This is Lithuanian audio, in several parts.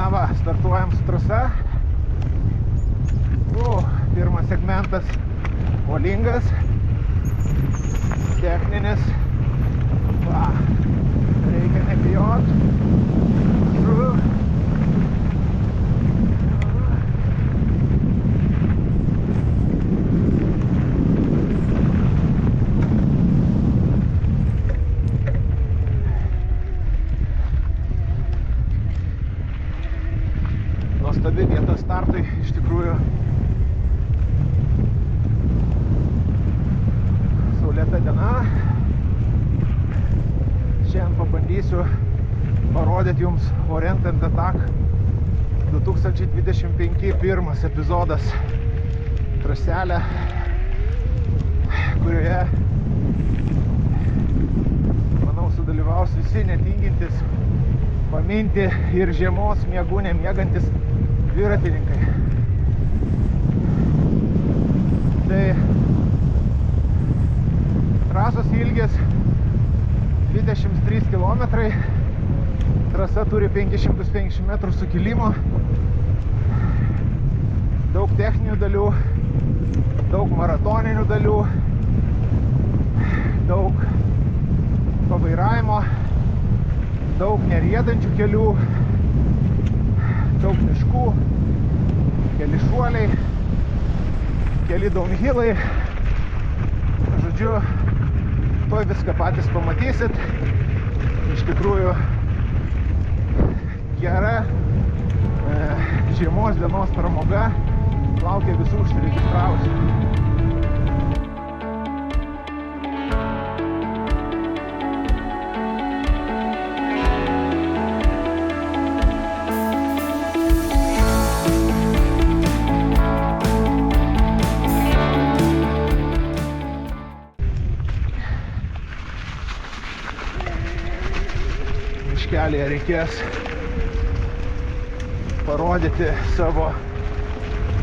Na va, startuojam su trasa. Pirmas segmentas molingas, techninis. Va, reikia nebijot. Nuostabi vieta startui, iš tikrųjų. Saulėta diena. Šiandien pabandysiu parodyti jums Oriented Attack 2025 pirmas epizodas. Traselė, kurioje, manau, sudalyvaus visi netingintis paminti ir žiemos miegų nemiegantis dviratininkai. Tai trasos ilgis 23 km, trasa turi 550 metrų sukilimo, daug techninių dalių, daug maratoninių dalių, daug pavairavimo, daug neriedančių kelių, daug miškų, keli šuoliai, keli downhillai. Žodžiu, tuoj viską patys pamatysit. Iš tikrųjų, gera žiemos dienos pramoga laukia visų užsiregistravusių. Miškelėje reikės parodyti savo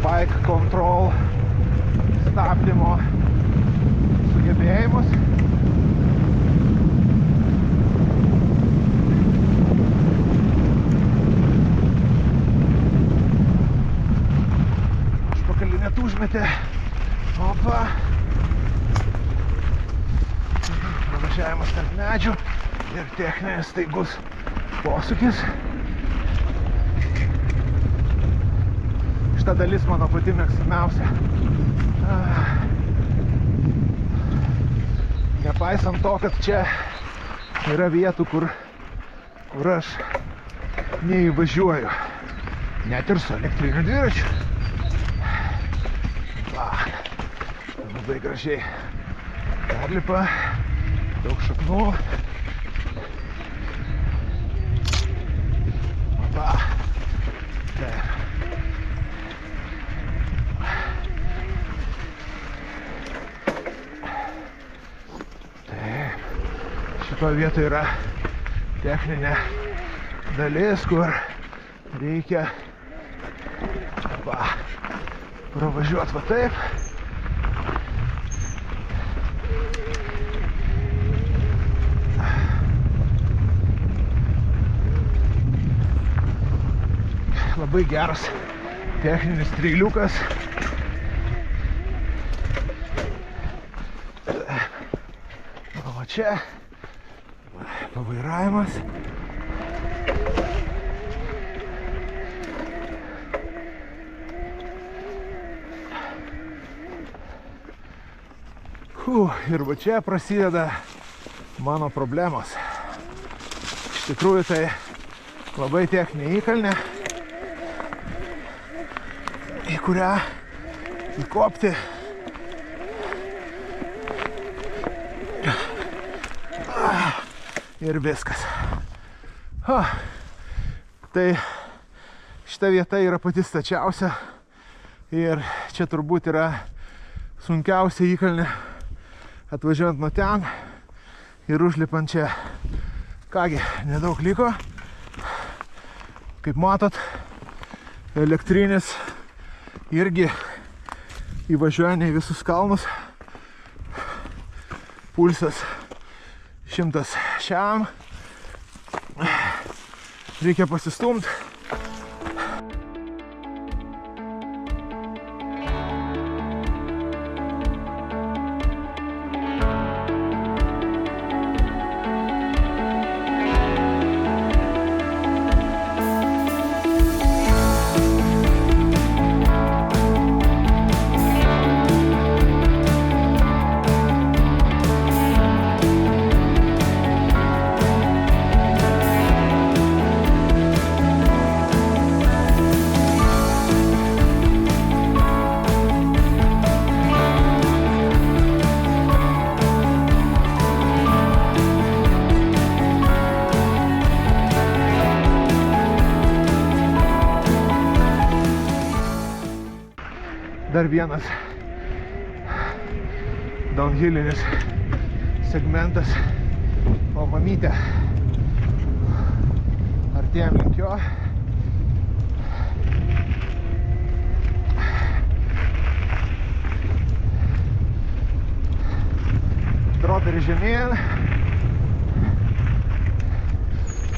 bike control stabdymo sugebėjimus. Užpakalį net užmetė. Opa. Pravažiavimas tarp medžių ir techninis staigus posūkis. Šita dalis mano pati mėgstamiausia. Nepaisant to, kad čia yra vietų, kur aš neįvažiuoju. Net ir su elektriniu dviračiu. Va, labai gražiai perlipa, daug šaknų. Va, taip. Šitoje vietoje yra techninė dalis, kur reikia pravažiuoti va taip. Labai geras techninis treiliukas. O čia pavairavimas. Ir va čia prasideda mano problemos. Iš tikrųjų tai labai techninė įkalnė, į kurią įkopti ir viskas. Tai šita vieta yra pati stačiausia ir čia turbūt yra sunkiausia įkalnė atvažiuojant nuo ten ir užlipant čia. Kągi, nedaug liko. Kaip matot, elektrinis irgi įvažiuoja ne į visus kalnus. Pulsas 100 šiam. Reikia pasistumti dar vienas downhillinis segmentas, o mamytė. Artėjom link jo. Droperį žemyn.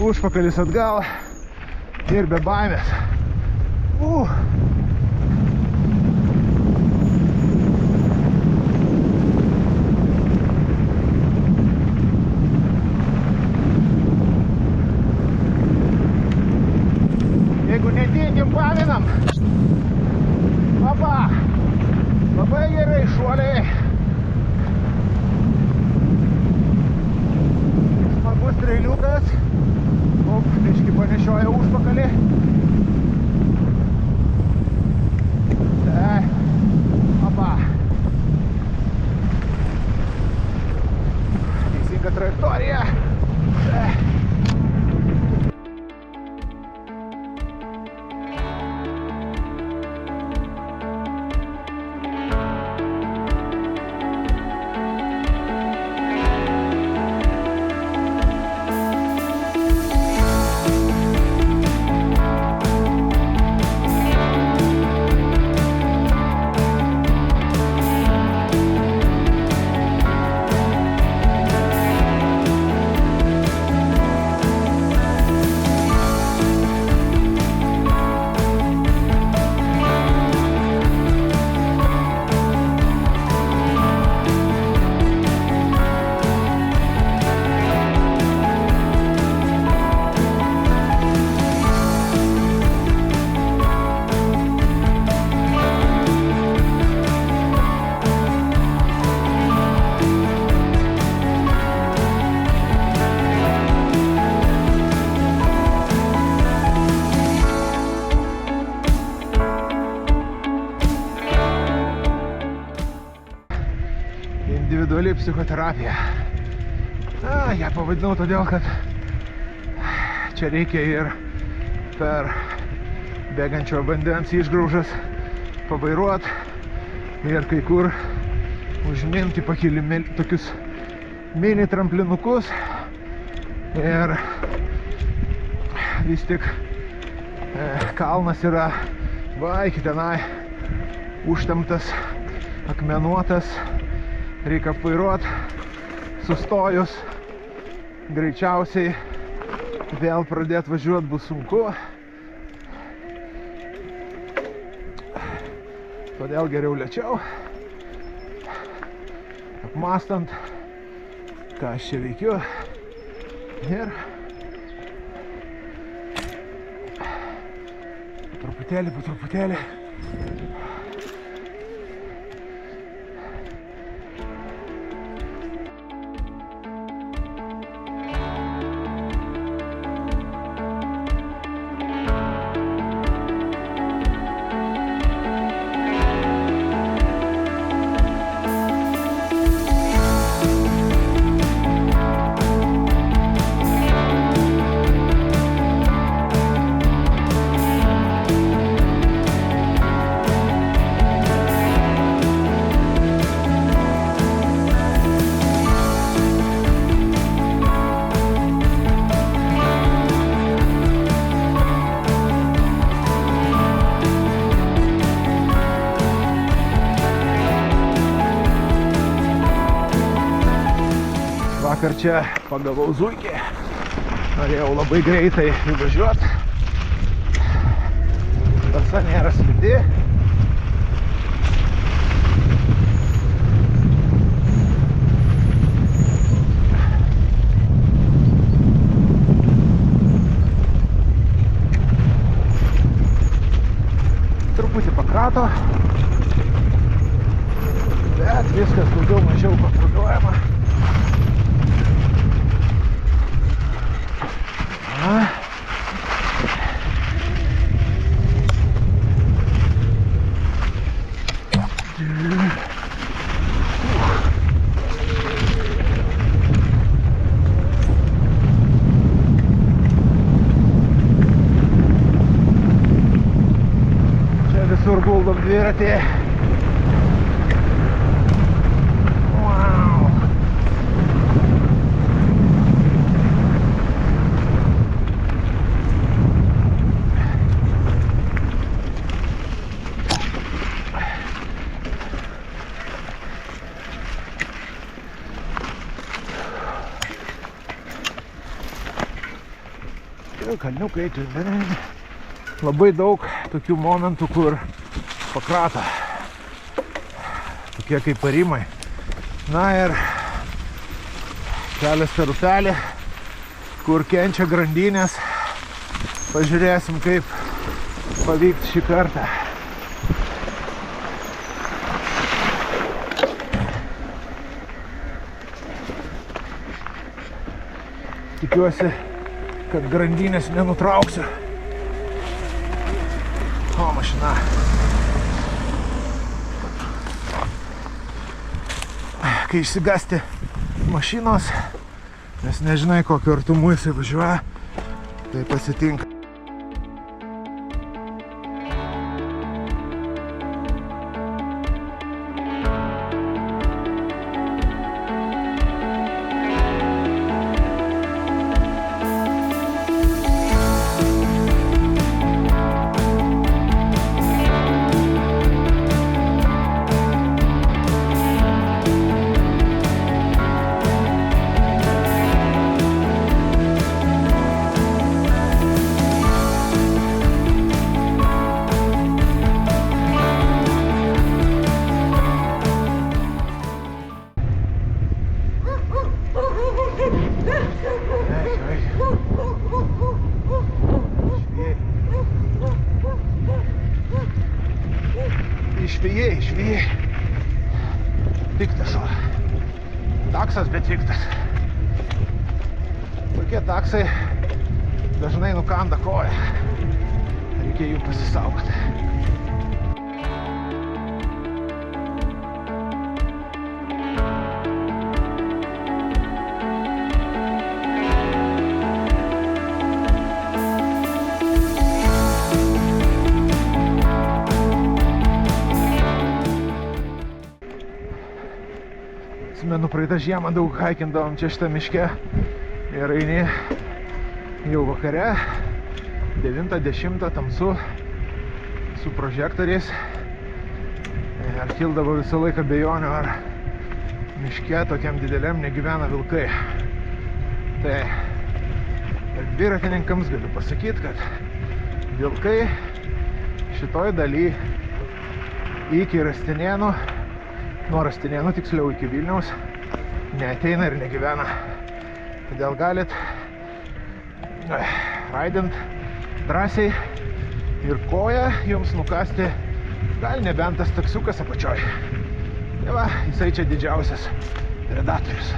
Užpakalis atgal. Ir be baimės. Jeigu netinkim, paminam. Opa. Labai gerai, šuoliai. Smagus trailiukas. Biškį panešioja užpakalį. Opa. Teisinga trajektorija. Individuali psichoterapija. Ją pavadinau todėl, kad čia reikia ir per bėgančio vandens išgraužas pavairuot ir kai kur užminti tokius mini tramplinukus ir vis tik kalnas yra iki tenai užtemptas, akmenuotas. Reikia apvairuot, sustojus, greičiausiai vėl pradėti važiuoti bus sunku. Todėl geriau lėčiau, apmąstant, ką aš čia veikiu. Ir po truputėlį. Vakar čia pagavau zuikį, norėjau labai greitai įvažiuoti, tasa nėra slidi. Truputį pakrato, bet viskas daugiau mažiau kontroliuojama. Čia visur guldom dviratį. kalniukai. Labai daug tokių momentų, kur pakrato. Tokie kaip parimai. Na ir kelias per upelį, kur kenčia grandinės. Pažiūrėsim, kaip pavyks šį kartą. Tikiuosi, kad grandinės nenutrauksiu. O, mašina. Kai išsigąsti mašinos, nes nežinai, kokiu artumu jisai važiuoja, tai pasitinka. Švėjai. Piktas šuo. Taksas, bet piktas. Tokie taksai dažnai nukanda koją. Reikia jų pasisaugoti. Atsimenu, praeitą žiemą daug haikindavom čia šitą miške ir eini jau vakare, 9-10 tamsu su prožektoriais ir kildavo visą laiką abejonių, ar miške tokiam dideliam negyvena vilkai. Tai ir dviratininkams galiu pasakyti, kad vilkai šitoj daly iki Rastinėnų, nuo Rastinėnų tiksliau iki Vilniaus, neateina ir negyvena. Todėl galit raidint drąsiai ir koją jums nukasti gal nebent tas taksiukas apačioj. Tai va, jisai čia didžiausias predatorius.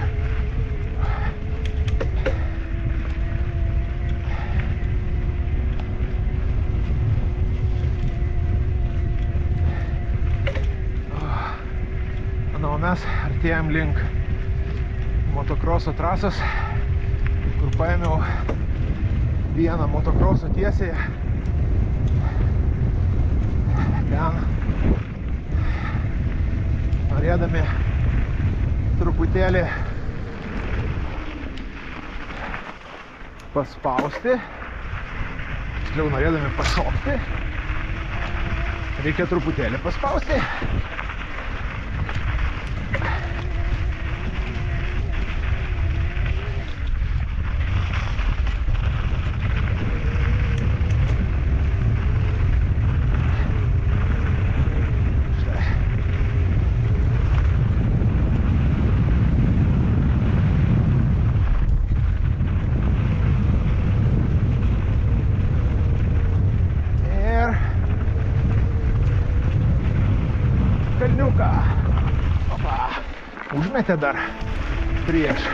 Na, o mes artėjam link motokroso trasos, kur paėmiau vieną motokroso tiesiai. Ten norėdami truputėlį paspausti, tiksliau norėdami pašokti, reikia truputėlį paspausti. Kalniuką. Opa. Užmetė dar prieš.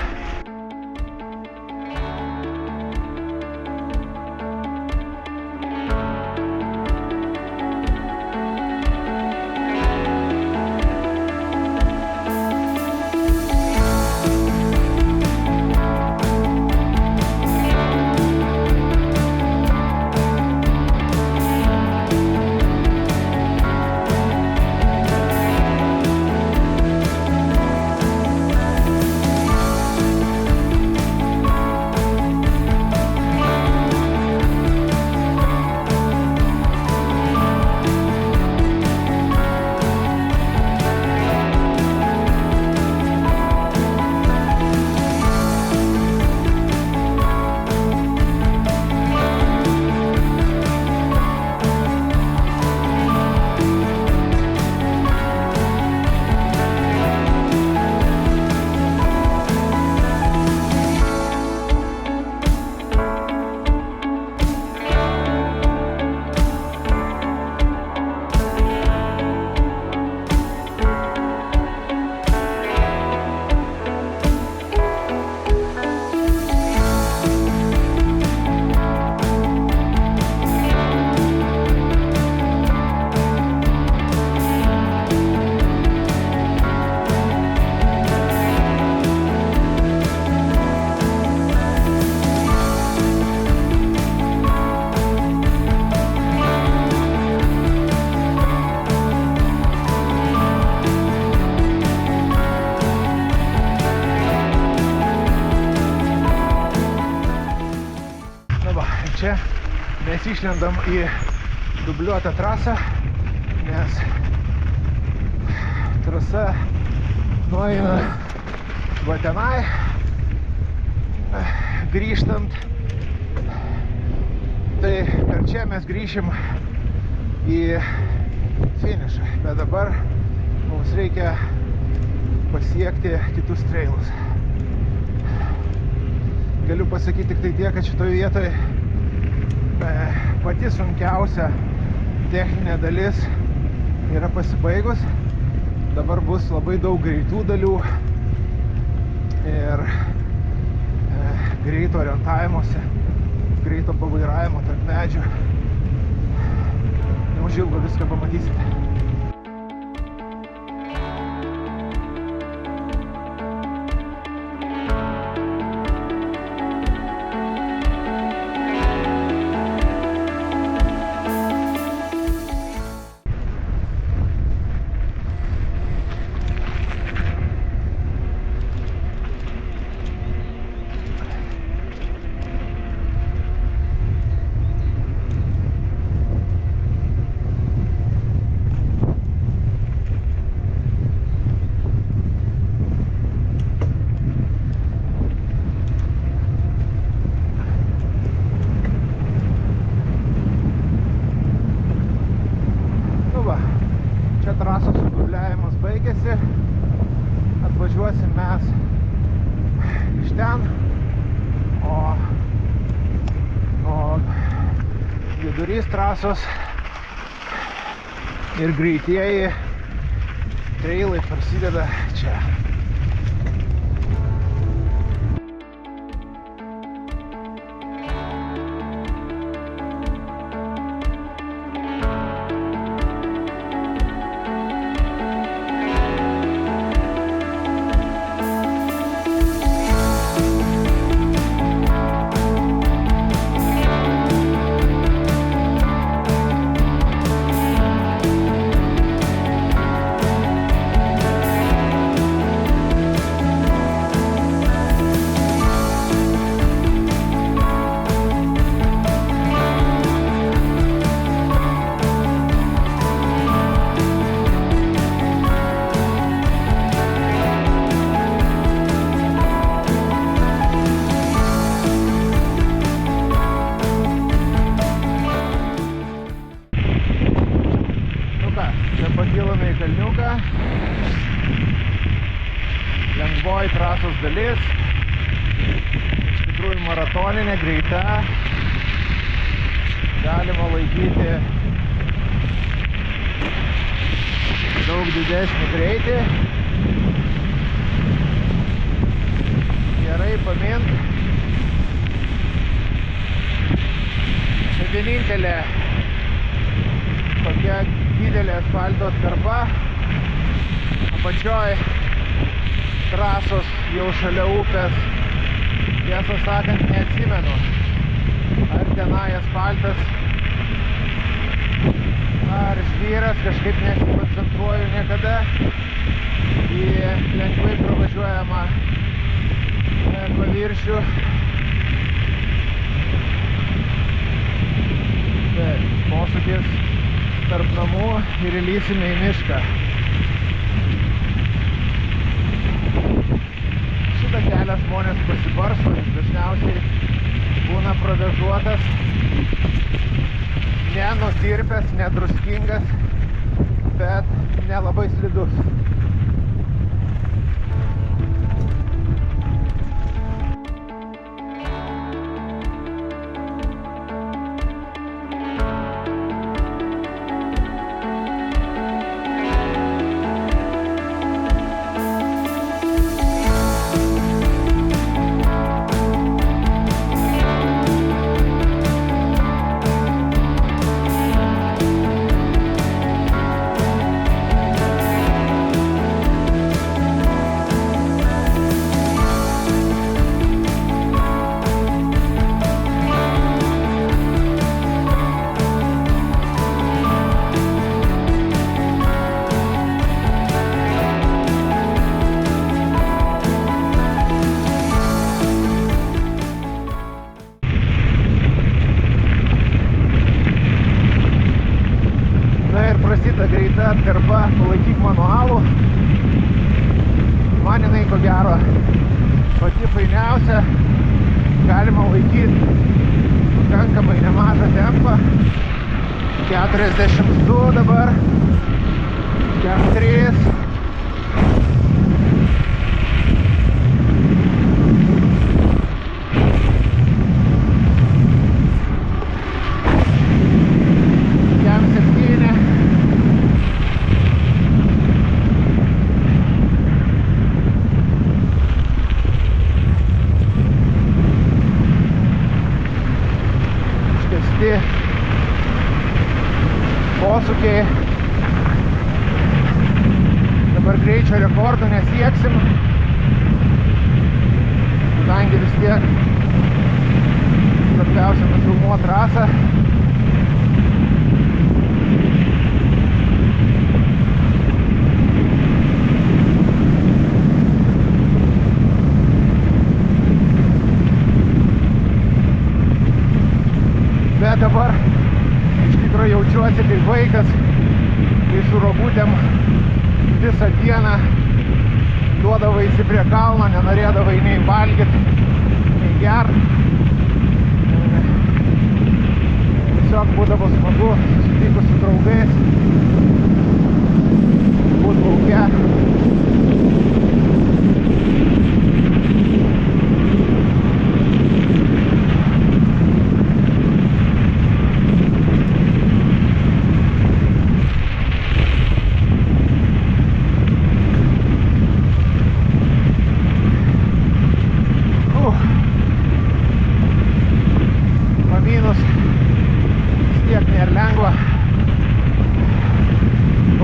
mes išlendam į dubliuotą trasą, nes trasa nueina va tenai, grįžtant. Tai per čia mes grįšim į finišą, bet dabar mums reikia pasiekti kitus trailus. Galiu pasakyti tik tai tiek, kad šitoje vietoje pati sunkiausia techninė dalis yra pasibaigus. Dabar bus labai daug greitų dalių ir greito orientavimuose, greito pavairavimo tarp medžių. Neužilgo viską pamatysite. Trasos sudubliavimas baigėsi, atvažiuosim mes iš ten, o vidurys trasos ir greitieji trailai prasideda čia. Pakilome į kalniuką, lengvoji trasos dalis, iš tikrųjų maratoninė, greita, galima laikyti daug didesnį greitį, gerai pamint. Tai vienintelė tokia didelė asfalto atkarpa, apačioj trasos jau šalia upės, tiesą sakant, neatsimenu, ar tenai asfaltas, ar žvyras, kažkaip nesikoncentruoju niekada į lengvai pravažiuojamą paviršių. Posūkis tarp namų ir įlysime į mišką. Šitą kelią žmonės pasibarsto, jis dažniausiai būna provėžuotas, nenutirpęs, nedruskingas, bet nelabai slidus. Sita greita atkarpa, palaikyk manualų. Man jinai ko gero pati fainiausia. Galima laikyti pakankamai nemažą tempą. 42 dabar. 3. Posūkiai. Dabar greičio rekordų nesieksim, kadangi vis tiek svarbiausia nufilmuot trasą. Bet dabar iš tikrųjų jaučiuosi kaip vaikas, kai su robutėm visą dieną duodavaisi prie kalno, nenorėdavai nei valgyt, nei gert. Tiesiog būdavo smagu susitikus su draugais, būt lauke.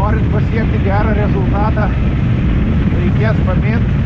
Norint pasiekti gerą rezultatą, reikės pamint.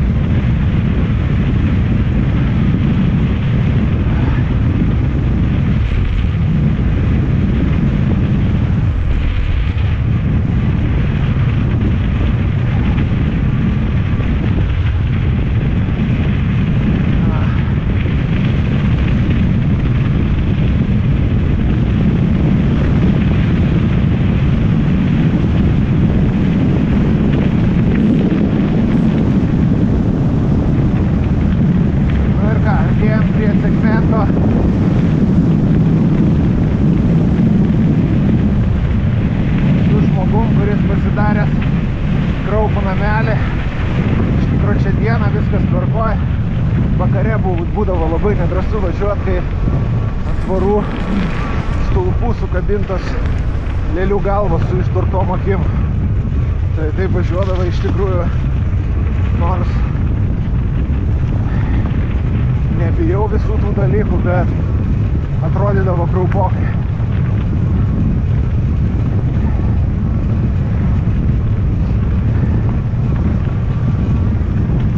Su žmogum, kuris pasidaręs kraupų namelį. Iš tikrųjų čia dieną viskas tvarkoj. Vakare būdavo labai nedrąsu važiuoti, kai ant tvorų stulpų sukabintos lėlių galvos su išdurtom akim. Tai taip važiuodavo iš tikrųjų, nors nebijau visų tų dalykų, bet atrodydavo kraupokai.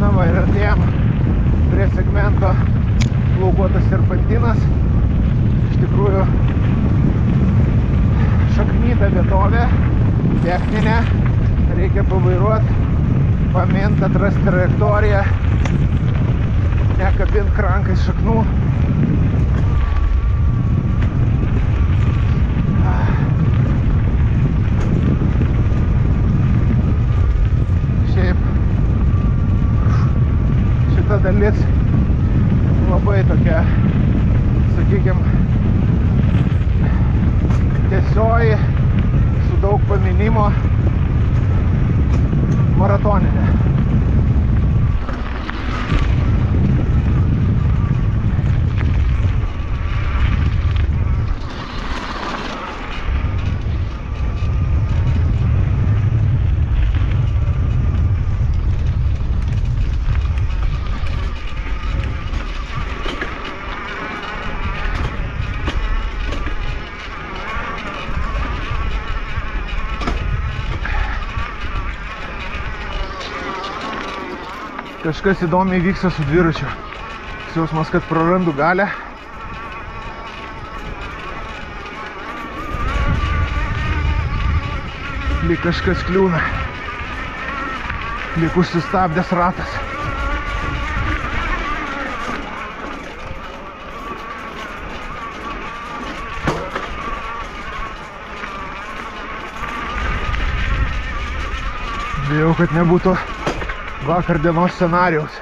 Na va, ir artėjom prie segmento plaukuotas serpantinas. Iš tikrųjų šaknyta vietovė, techninė, reikia pavairuoti, pamint, atrasti trajektoriją, nekabint krankais šaknų. Šiaip šita dalis labai tokia, sakykime, tiesioji, su daug paminimo, maratoninė. Kažkas įdomiai vyksta su dviračiu. Jausmas, kad prarandu galią. Lyg kažkas kliūna. Lyg užsistabdęs ratas. Bijau, kad nebūtų vakar dienos scenarijaus.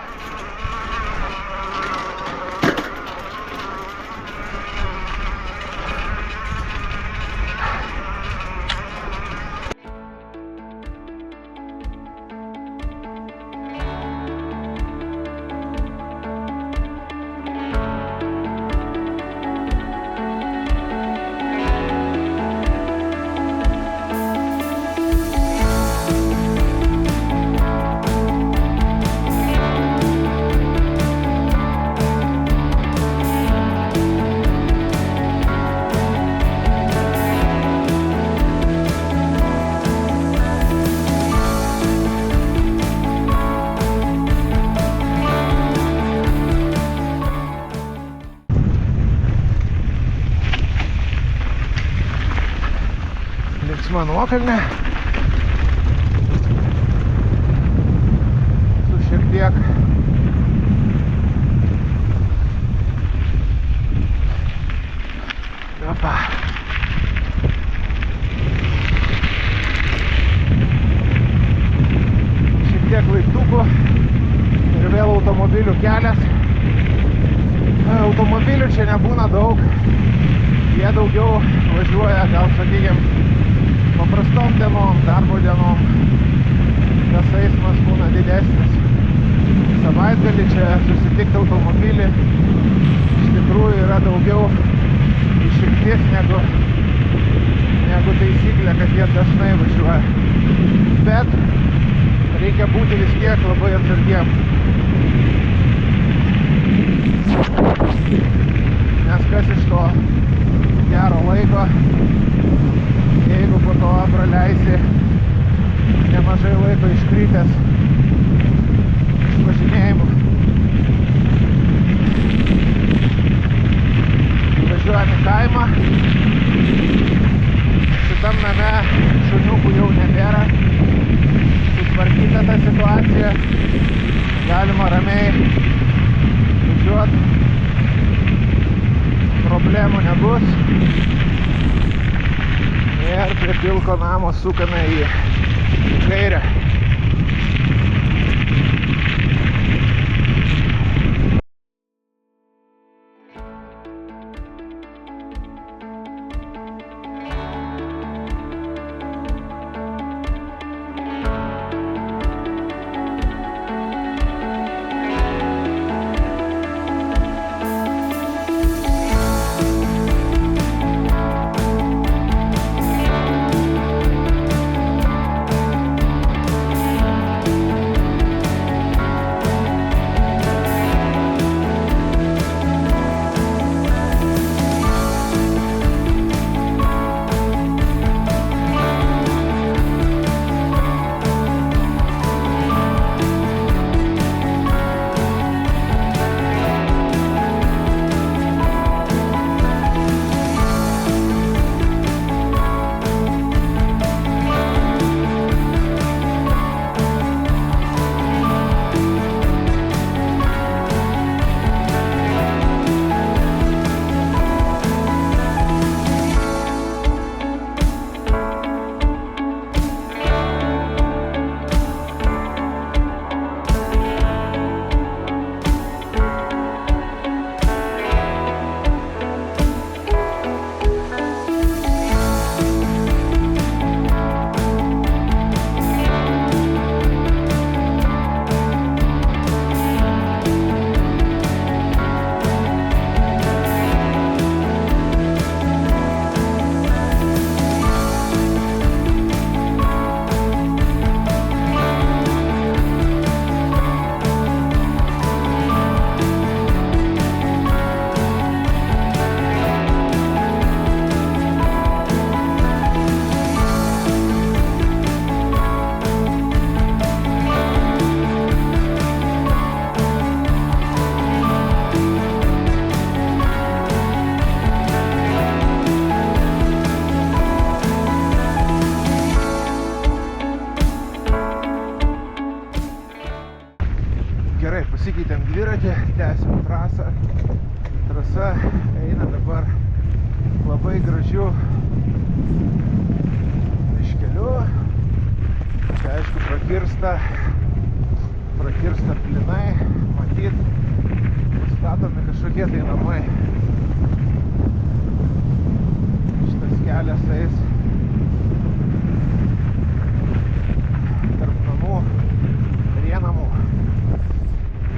Nuokalnė su šiek tiek laiptukų ir vėl automobilių kelias. Automobilių čia nebūna daug, jie daugiau važiuoja, gal sakykime, paprastom dienom, darbo dienom, tas eismas būna didesnis. Savaitgalį čia susitikti automobilį iš tikrųjų yra daugiau išimtis negu taisyklė, kad jie dažnai važiuoja. Bet reikia būti vis tiek labai atsargiem. Nes kas iš to gero laiko, jeigu po to praleisi nemažai laiko iškritęs iš važinėjimų. Važiuojam į kaimą. Šitam name šuniukų jau nebėra. Sutvarkyta ta situacija. Galima ramiai važiuoti. Problemų nebus. Ir prie pilko namo sukame į kairę. pasikeitėm dviratį, tęsim trasą. Trasa eina dabar labai gražiu miškeliu. Čia aišku prakirsta plinai, matyt, statomi kažkokie tai namai. Šitas kelias eis tarp namų, prie namų.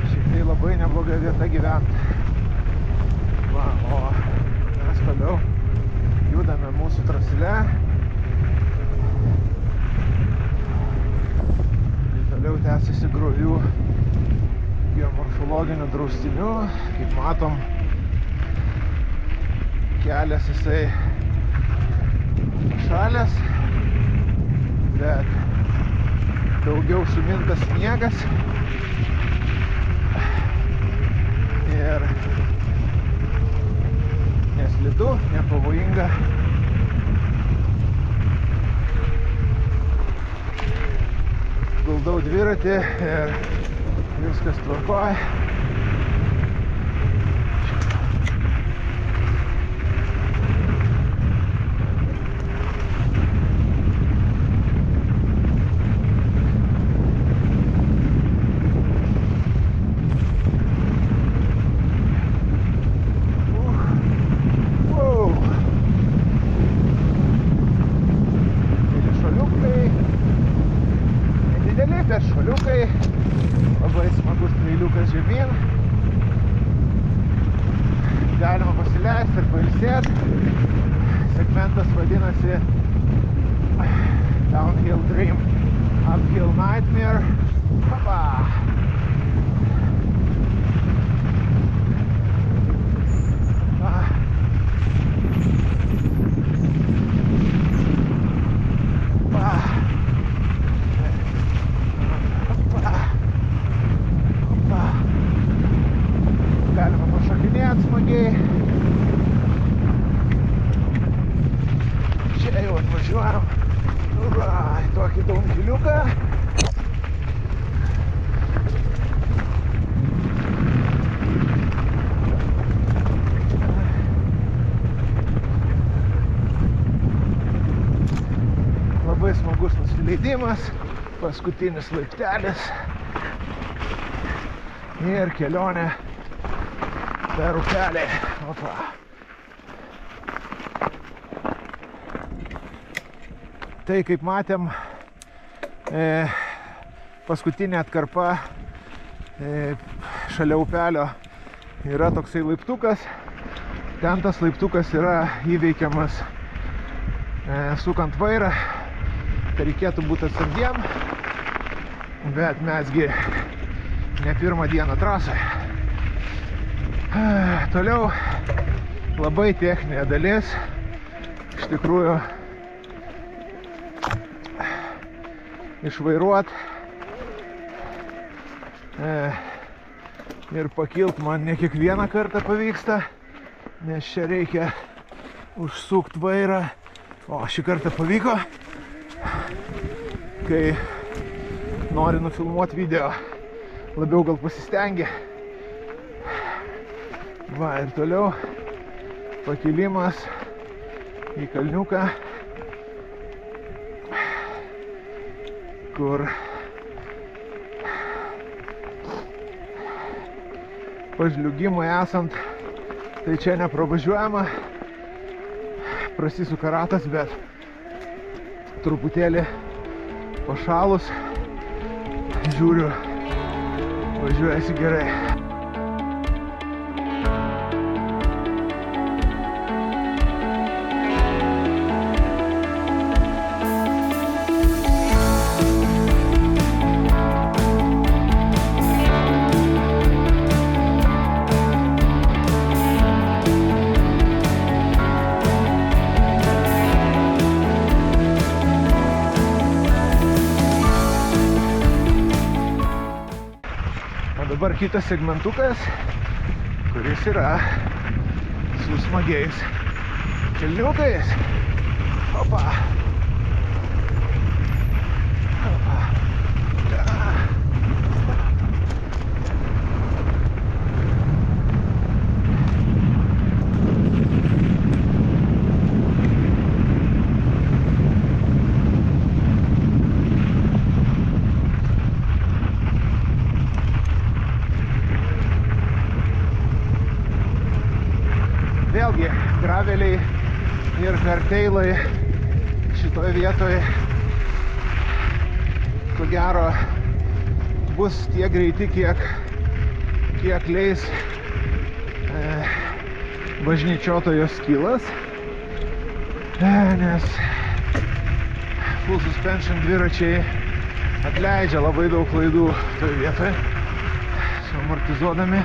Šiaip tai labai nebloga vieta gyventi. Va, o mes toliau judame mūsų trasile. Toliau tęsiasi Grovių geomorfologiniu draustiniu. Kaip matom, kelias jisai šalės, bet daugiau sumintas sniegas ir neslidu, nepavojinga. Guldau dviratį ir viskas tvarkoj. Šuoliukai, labai smagus trailiukas žemyn, galima pasileisti ir pailsėti. Segmentas vadinasi Downhill Dream, Uphill Nightmare. Papa! Smagiai. Čia jau atvažiuojam į tokį daunkiliuką. Labai smagus nusileidimas, paskutinis laiptelis ir kelionė per upelį. Opa. Tai kaip matėm, paskutinė atkarpa šalia upelio yra toksai laiptukas. Ten tas laiptukas yra įveikiamas sukant vairą. Tai reikėtų būti atsargiem, bet mesgi ne pirmą dieną trasoje. Toliau labai techninė dalis, iš tikrųjų išvairuot ir pakilt man ne kiekvieną kartą pavyksta, nes čia reikia užsukti vairą. O šį kartą pavyko, kai nori nufilmuoti video, labiau gal pasistengia. Va, ir toliau pakilimas į kalniuką, kur pažliugimui esant, tai čia nepravažiuojama, prasisuka ratas, bet truputėlį pašalus, žiūriu, važiuojasi gerai. Dabar kitas segmentukas, kuris yra su smagiais kelniukais. Opa. Opa. graveliai ir karteilai šitoje vietoje, ko gero, bus tiek greiti, kiek leis bažnyčiotojo skylas, nes full suspension dviračiai atleidžia labai daug klaidų toje vietoje, amortizuodami.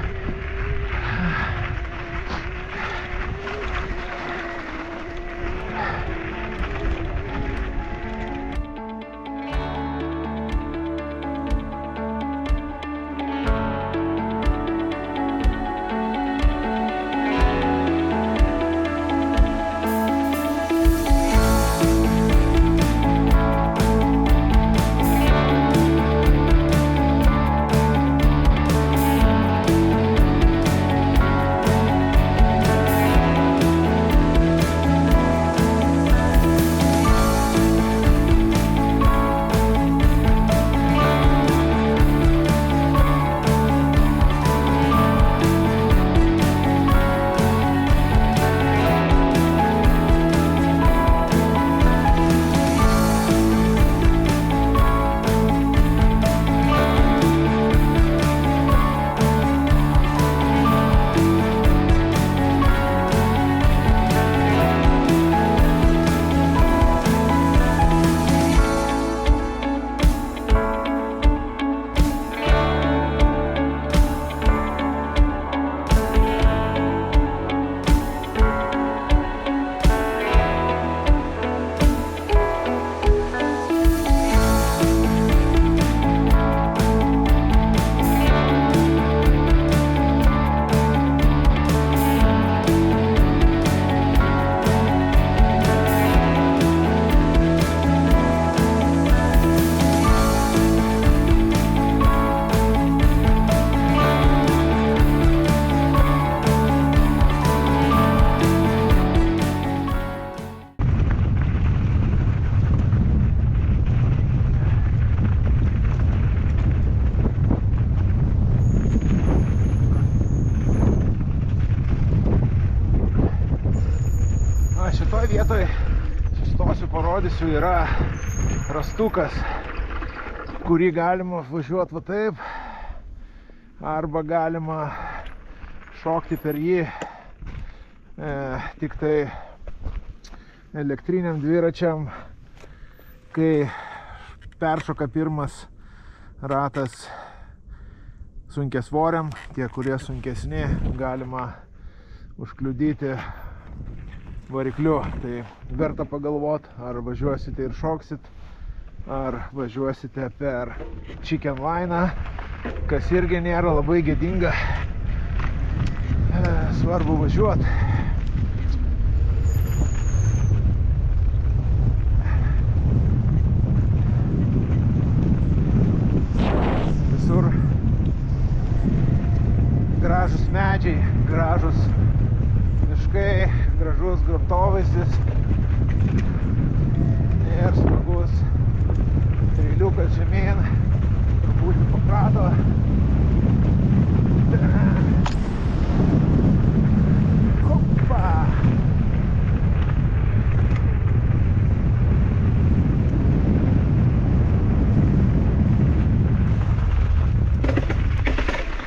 Šitoje vietoje sustosiu, parodysiu, yra rastukas, kurį galima važiuoti va taip, arba galima šokti per jį tik tai elektriniam dviračiam, kai peršoka pirmas ratas sunkiasvoriam, tie, kurie sunkesni, galima užkliudyti varikliu. Tai verta pagalvoti, ar važiuosite ir šoksit, ar važiuosite per chicken line, kas irgi nėra labai gėdinga. Svarbu važiuoti. Visur gražus medžiai, gražus miškai, gražus gamtovaizdis ir smagus trailiukas žemyn, būti paprato. Hopa!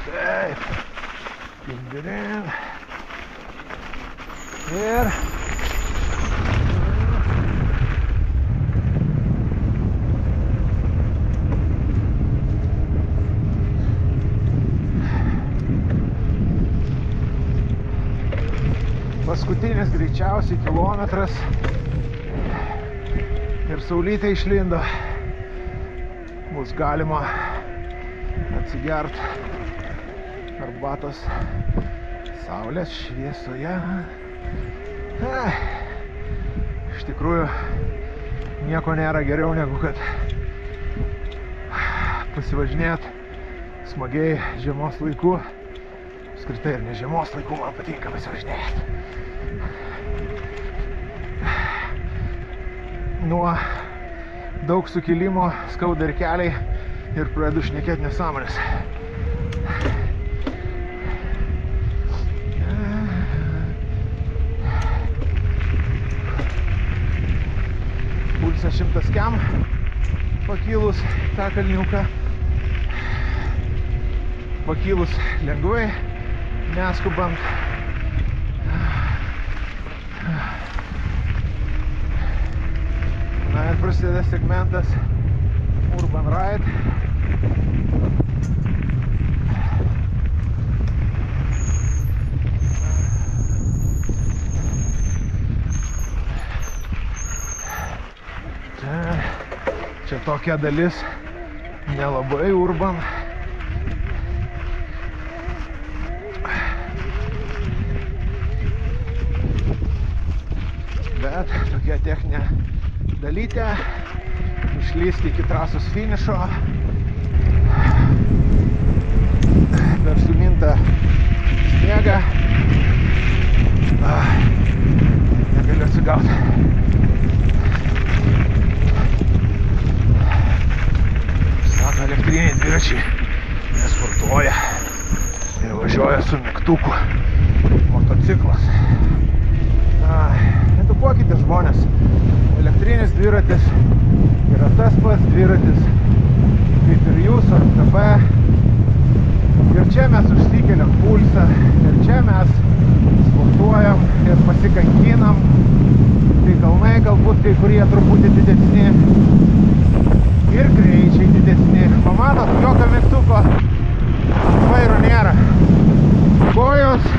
Taip, gimdinėm. Ir paskutinis greičiausiai kilometras ir saulytė išlindo. Bus galima atsigert arbatos saulės šviesoje. Iš tikrųjų nieko nėra geriau negu kad pasivažinėt smagiai žiemos laiku. Apskritai ir ne žiemos laiku man patinka pasivažinėti. Nuo daug sukilimo skauda ir keliai ir pradedu šnekėti nesąmonės. pulsas 100 kem pakilus tą kalniuką. Pakilus lengvai, neskubant. Na ir prasideda segmentas Urban Ride. Čia tokia dalis nelabai urban. Bet tokia techninė dalytė. Išlysti iki trasos finišo. Per sumintą sniegą. Negaliu atsigauti. Sako, elektriniai dviračiai nesportuoja ir važiuoja su mygtuku motociklas. Edukuokite žmonės. Elektrinis dviratis yra tas pats dviratis kaip ir jūsų ATV. Ir čia mes užsikeliam pulsą, ir čia mes sportuojam ir pasikankinam. Tai kalnai galbūt kai kurie truputį didesni ir greičiai didesni. Pamatot, jokio mygtuko ant vairo nėra. Kojos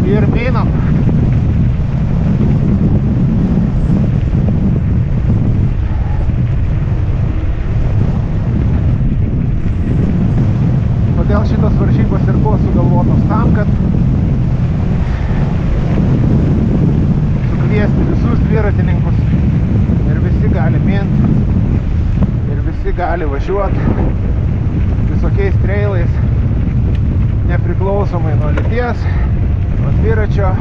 ir minam. Todėl šitos varžybos ir buvo sugalvotos tam, kad sukviesti visus dviratininkus ir visi gali mint ir visi gali važiuoti visokiais trailais, nepriklausomai nuo lyties, nuo dviračio.